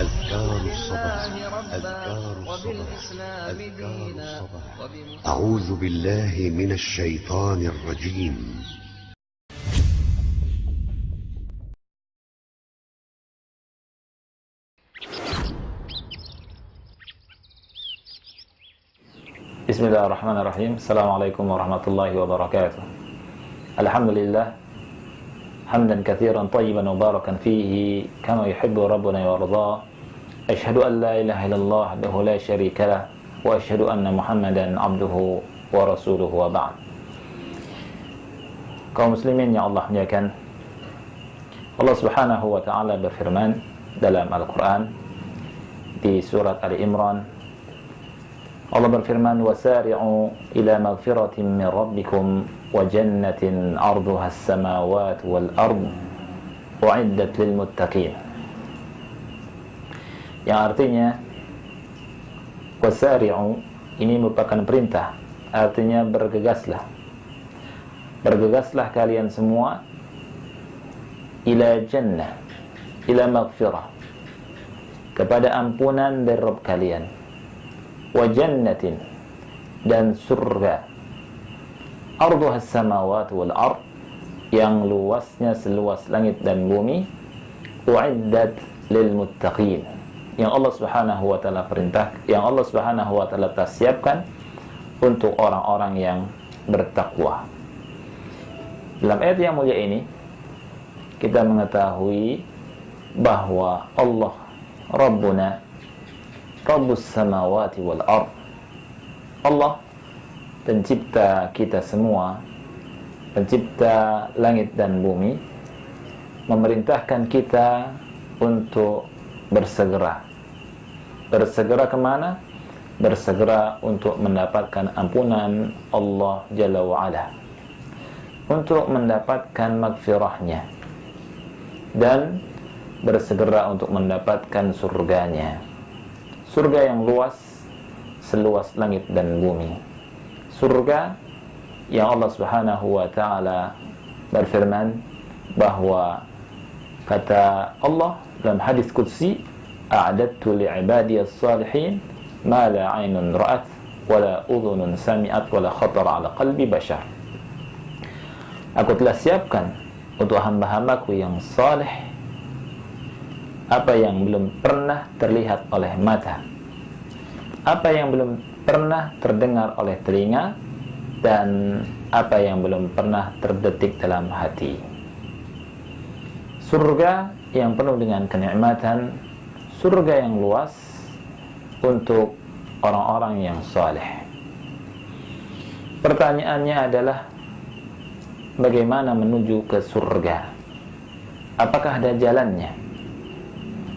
أذكار الصباح أذكار الصباح أذكار الصباح أعوذ بالله من الشيطان الرجيم. Bismillahirrahmanirrahim. Assalamualaikum warahmatullahi wabarakatuh. Alhamdulillah hamdan katsiran tayyiban mubarakan fihi kama yuhibbu rabbuna wa yarda. Asyhadu an la ilaha illallah wahdahu la syarika lah wa asyhadu anna Muhammadan abduhu wa rasuluhu wa ba'd. Kaum muslimin yang Allah muliakan, Allah Subhanahu wa taala berfirman dalam Al-Qur'an di surat Ali Imran. Allah berfirman, wasari'u ila maghfiratin min rabbikum wa jannatin arduha as-samawati wal ard u'iddat lil muttaqin. Yang artinya wasari'u ini merupakan perintah, artinya bergegaslah. Bergegaslah kalian semua ila jannah, ila maghfirah, kepada ampunan dari Rabb kalian, wa jannatin, dan surga, arduha as-samawati wal ard, yang luasnya seluas langit dan bumi, u'iddat lil muttaqin, yang Allah Subhanahu wa taala perintah, yang Allah Subhanahu wa taala siapkan untuk orang-orang yang bertakwa. Dalam ayat yang mulia ini kita mengetahui bahwa Allah Rabbuna Rabbus samawati wal ard, Allah pencipta kita semua, pencipta langit dan bumi, memerintahkan kita untuk bersegera. Bersegera kemana? Bersegera untuk mendapatkan ampunan Allah Jalla wa'ala, untuk mendapatkan magfirahnya, dan bersegera untuk mendapatkan surganya. Surga yang luas seluas langit dan bumi. Surga yang Allah Subhanahu wa taala berfirman bahwa kata Allah dalam hadis qudsi, a'adadtu li'ibadiyas salihin ma la 'ainun ra'at wa la udhunun sami'at wa la khatara 'ala qalbi bashar. Aku telah siapkan untuk hamba-hambaku yang saleh apa yang belum pernah terlihat oleh mata, apa yang belum pernah terdengar oleh telinga, dan apa yang belum pernah terdetik dalam hati. Surga yang penuh dengan kenikmatan, surga yang luas untuk orang-orang yang saleh. Pertanyaannya adalah, bagaimana menuju ke surga? Apakah ada jalannya?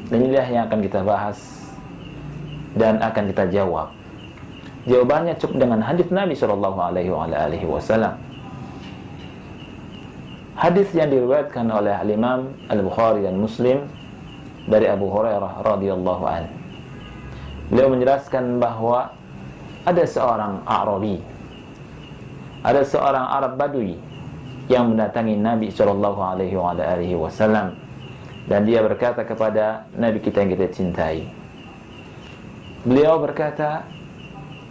Dan inilah yang akan kita bahas dan akan kita jawab. Jawabannya cukup dengan hadis Nabi Shallallahu Alaihi Wasallam. Hadis yang diriwayatkan oleh Imam Al-Bukhari dan Muslim dari Abu Hurairah radhiyallahu anhu. Beliau menjelaskan bahwa ada seorang Arabi, ada seorang Arab Badui yang mendatangi Nabi Shallallahu Alaihi Wasallam, dan dia berkata kepada Nabi kita yang kita cintai. Beliau berkata,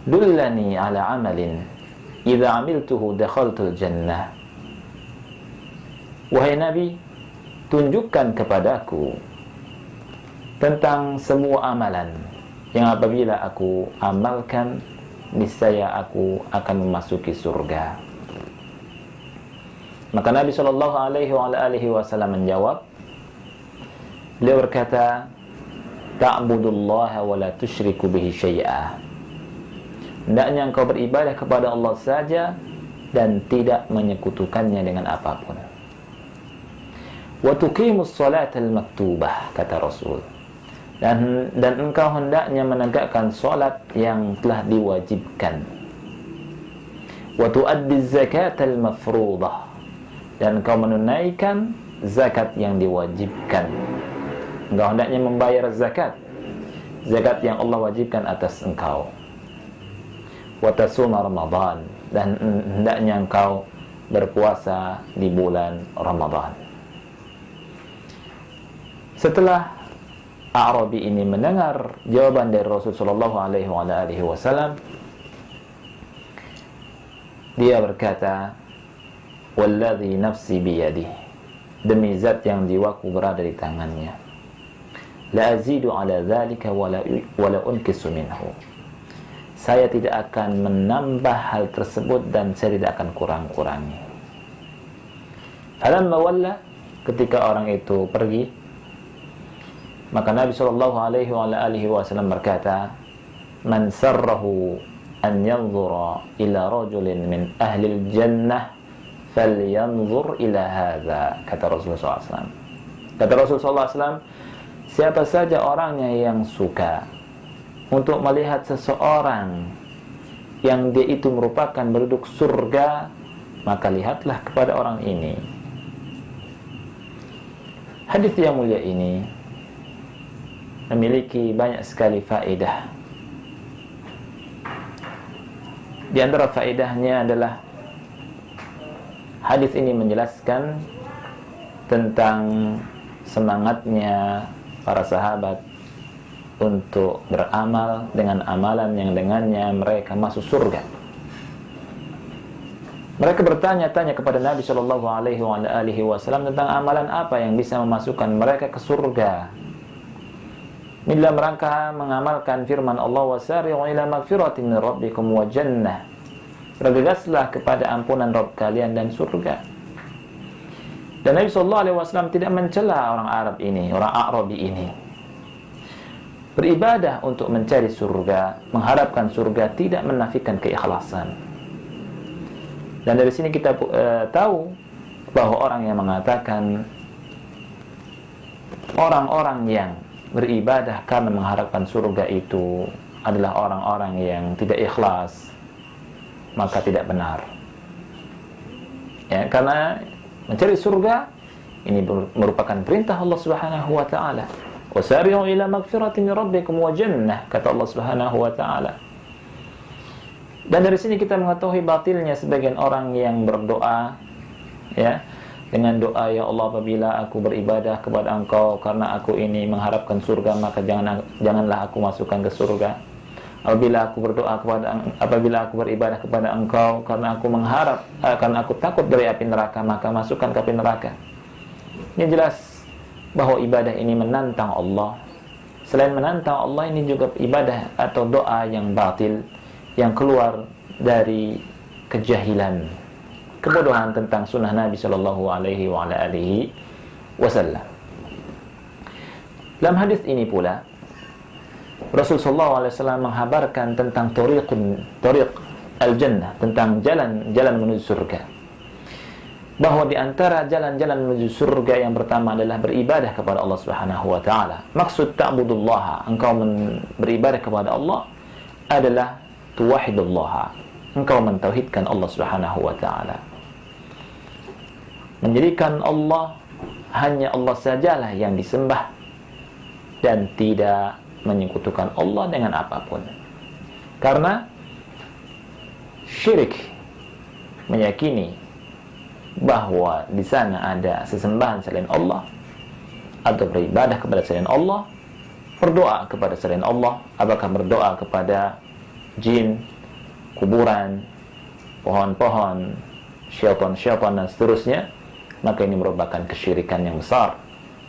dullani ala amalin idza amiltuhu dakhaltul jannah. Wahai Nabi, tunjukkan kepadaku tentang semua amalan yang apabila aku amalkan, niscaya aku akan memasuki surga. Maka Nabi Shallallahu Alaihi Wasallam menjawab, beliau berkata, ta'budullaha wa la tusyriku bihi syai'a. Hendaknya engkau beribadah kepada Allah saja dan tidak menyekutukannya dengan apapun. Wa tuqimus salatal maktubah, kata Rasul. Dan engkau hendaknya menegakkan salat yang telah diwajibkan. Wa tuaddiz zakatal mafruḍah, dan engkau menunaikan zakat yang diwajibkan. Engkau hendaknya membayar zakat yang Allah wajibkan atas engkau. Wa tasuma Ramadan, dan hendaknya engkau berpuasa di bulan Ramadan. Setelah A'rabi ini mendengar jawaban dari Rasul sallallahu alaihi wasallam, dia berkata, "Walladzi nafsi biyadihi, demi zat yang jiwaku berada di tangannya, la azidu ala dzalika wala unkisu minhu." Saya tidak akan menambah hal tersebut dan saya tidak akan kurang-kurangi. Falamma walla, ketika orang itu pergi, maka Nabi sallallahu alaihi wasallam berkata, "Man sarrahu an yanzura ila rajulin min ahli al-jannah falyanzur ila hadza," kata Rasulullah SAW. Kata Rasulullah SAW, siapa saja orangnya yang suka untuk melihat seseorang yang dia itu merupakan penduduk surga, maka lihatlah kepada orang ini. Hadis yang mulia ini memiliki banyak sekali faedah. Di antara faedahnya adalah hadis ini menjelaskan tentang semangatnya para sahabat untuk beramal dengan amalan yang dengannya mereka masuk surga. Mereka bertanya-tanya kepada Nabi Shallallahu Alaihi Wasallam tentang amalan apa yang bisa memasukkan mereka ke surga. Ini dalam rangka mengamalkan firman Allah, "Wasari'u ila magfiratin min rabbikum wa jannah." Bergegaslah kepada ampunan Rabb kalian dan surga. Dan Nabi Shallallahu Alaihi Wasallam tidak mencela orang Arab ini, orang A'rabi ini. Beribadah untuk mencari surga, mengharapkan surga, tidak menafikan keikhlasan. Dan dari sini kita tahu bahwa orang yang mengatakan orang-orang yang beribadah karena mengharapkan surga itu adalah orang-orang yang tidak ikhlas, maka tidak benar. Ya, karena mencari surga ini merupakan perintah Allah Subhanahu wa taala. "Wasari'u ila magfiratin min rabbikum wa jannah," kata Allah Subhanahu wa taala. Dan dari sini kita mengetahui batilnya sebagian orang yang berdoa, ya, dengan doa, "Ya Allah, apabila aku beribadah kepada Engkau karena aku ini mengharapkan surga, maka janganlah aku masukkan ke surga. Apabila aku beribadah kepada Engkau karena aku karena aku takut dari api neraka, maka masukkan ke api neraka." Ini jelas bahwa ibadah ini menantang Allah. Selain menantang Allah, ini juga ibadah atau doa yang batil, yang keluar dari kejahilan, kebodohan tentang sunnah Nabi Shallallahu Alaihi Wasallam. Dalam hadis ini pula Rasul Shallallahu Alaihi Wasallam menghabarkan tentang tariq al-jannah, tentang jalan menuju surga. Bahwa di antara jalan-jalan menuju surga yang pertama adalah beribadah kepada Allah Subhanahu wa taala. Maksud ta'budullah, engkau beribadah kepada Allah, adalah tuwahidullah, engkau mentauhidkan Allah Subhanahu wa taala. Menjadikan Allah hanya Allah sajalah yang disembah dan tidak menyekutukan Allah dengan apapun. Karena syirik meyakini bahwa di sana ada sesembahan selain Allah, atau beribadah kepada selain Allah, berdoa kepada selain Allah, apakah berdoa kepada jin, kuburan, pohon-pohon, syaitan-syaitan dan seterusnya, maka ini merupakan kesyirikan yang besar.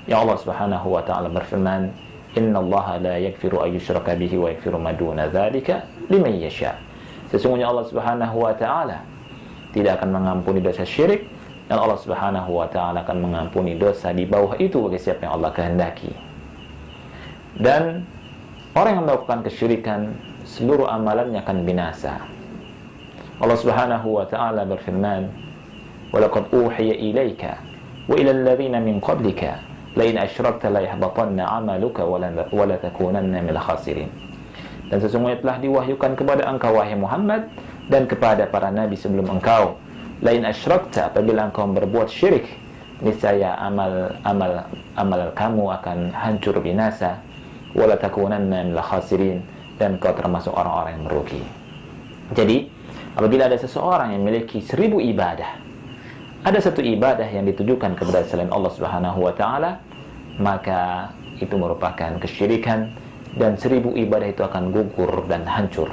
Ya Allah Subhanahu wa taala berfirman, "Innallaha la yaghfiru an yushraka bihi wa yaghfiru ma duna dzalika liman yasha." Sesungguhnya Allah Subhanahu wa taala tidak akan mengampuni dosa syirik, dan Allah Subhanahu wa taala akan mengampuni dosa di bawah itu bagi siapa yang Allah kehendaki. Dan orang yang melakukan kesyirikan, seluruh amalannya akan binasa. Allah Subhanahu wa taala berfirman, "Walaqad uhiya ilaika wa ila alladhina min qablika la in asyrakta la yahbatanna 'amaluka wa la takunanna minal khasirin." Dan sesungguhnya telah diwahyukan kepada engkau wahai Muhammad dan kepada para nabi sebelum engkau, la in asyrakta, apabila engkau berbuat syirik, niscaya amal kamu akan hancur binasa, wa la takunanna minal khasirin, dan kau termasuk orang-orang yang merugi. Jadi, apabila ada seseorang yang memiliki 1000 ibadah, ada satu ibadah yang ditujukan kepada selain Allah Subhanahu wa taala, maka itu merupakan kesyirikan, dan 1000 ibadah itu akan gugur dan hancur.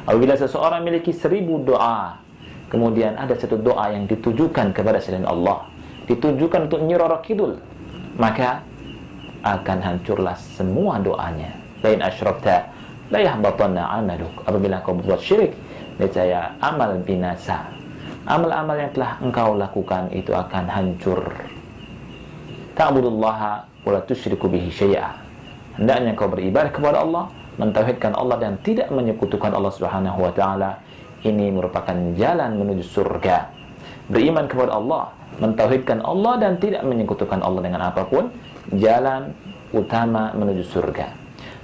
Apabila seseorang memiliki 1000 doa, kemudian ada satu doa yang ditujukan kepada selain Allah, ditujukan untuk Nyi Roro Kidul, maka akan hancurlah semua doanya. Lain asyrakta la yahbatanna amaluk. Apabila kau berbuat syirik, niscaya amal binasa. Amal-amal yang telah engkau lakukan itu akan hancur. Ta'budullaha wa la tusyriku bihi syai'a. Hendaknya kau beribadah kepada Allah, mentauhidkan Allah dan tidak menyekutukan Allah Subhanahu wa taala. Ini merupakan jalan menuju surga. Beriman kepada Allah, mentauhidkan Allah dan tidak menyekutukan Allah dengan apapun, jalan utama menuju surga.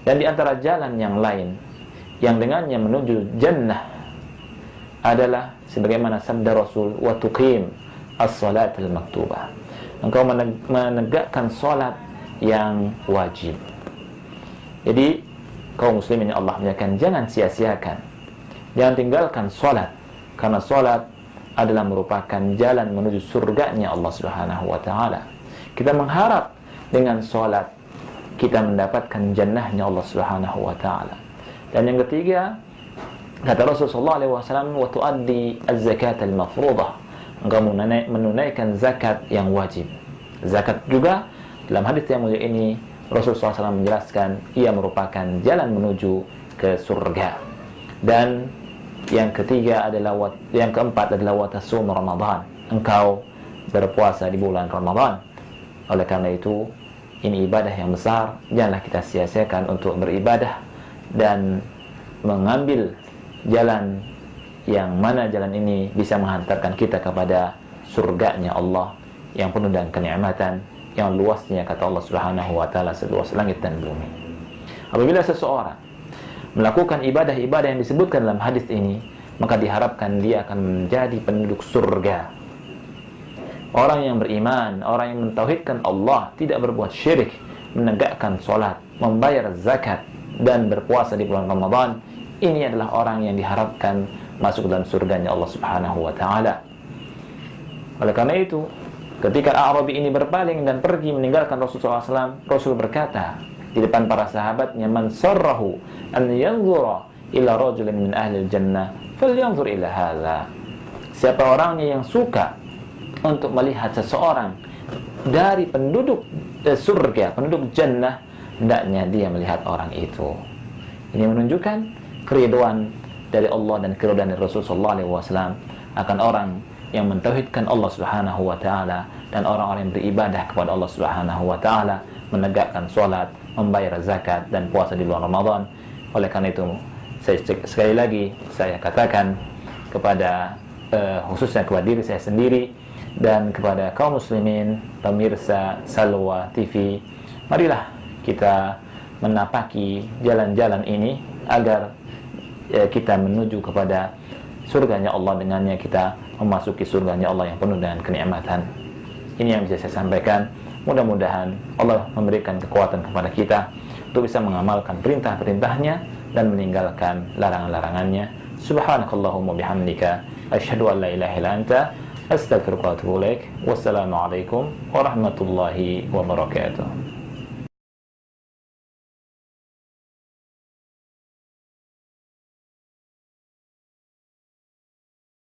Dan di antara jalan yang lain yang dengannya menuju jannah adalah sebagaimana sabda Rasul, wa tuqim as-salatul maktubah. Engkau menegakkan salat yang wajib. Jadi kaum muslimin yang Allah muliakan, jangan sia-siakan, jangan tinggalkan salat, karena salat adalah merupakan jalan menuju surganya Allah Subhanahu wa taala. Kita mengharap dengan salat kita mendapatkan jannahnya Allah Subhanahu wa taala. Dan yang ketiga, kata Rasulullah SAW, wa tuaddi az-zakat al-mafruḍah. Engkau menunaikan zakat yang wajib. Zakat juga dalam hadis yang mulia ini Rasulullah SAW menjelaskan ia merupakan jalan menuju ke surga. Dan yang ketiga adalah yang keempat adalah wa tasum Ramadan. Engkau berpuasa di bulan Ramadan. Oleh karena itu, ini ibadah yang besar. Janganlah kita sia-siakan untuk beribadah dan mengambil jalan yang mana jalan ini bisa menghantarkan kita kepada surganya Allah yang penuh dengan kenikmatan, yang luasnya kata Allah Subhanahu wa taala seluas langit dan bumi. Apabila seseorang melakukan ibadah-ibadah yang disebutkan dalam hadis ini, maka diharapkan dia akan menjadi penduduk surga. Orang yang beriman, orang yang mentauhidkan Allah, tidak berbuat syirik, menegakkan salat, membayar zakat dan berpuasa di bulan Ramadan, ini adalah orang yang diharapkan masuk dalam surganya Allah Subhanahu wa taala. Oleh karena itu, ketika A'rabi ini berpaling dan pergi meninggalkan Rasulullah SAW, Rasul berkata di depan para sahabatnya, man sarrahu an yanzura ila rajulin min ahli jannah falyanzur ila hadza. Siapa orangnya yang suka untuk melihat seseorang dari penduduk surga, penduduk jannah, hendaknya dia melihat orang itu. Ini menunjukkan keriduan dari Allah dan keriduan dari Rasulullah SAW akan orang yang mentauhidkan Allah Subhanahu wa taala dan orang-orang yang beribadah kepada Allah Subhanahu wa taala, menegakkan salat, membayar zakat dan puasa di bulan Ramadan. Oleh karena itu, sekali lagi saya katakan kepada khususnya kepada diri saya sendiri dan kepada kaum muslimin pemirsa Salwa TV, marilah kita menapaki jalan-jalan ini agar kita menuju kepada surganya Allah, dengannya kita memasuki surganya Allah yang penuh dengan kenikmatan. Ini yang bisa saya sampaikan. Mudah-mudahan Allah memberikan kekuatan kepada kita untuk bisa mengamalkan perintah-perintahnya dan meninggalkan larangan-larangannya. Subhanakallahumma bihamdika asyhadu an la ilaha illa anta astaghfiruka wa atubu ilaik. Wassalamualaikum warahmatullahi wabarakatuh.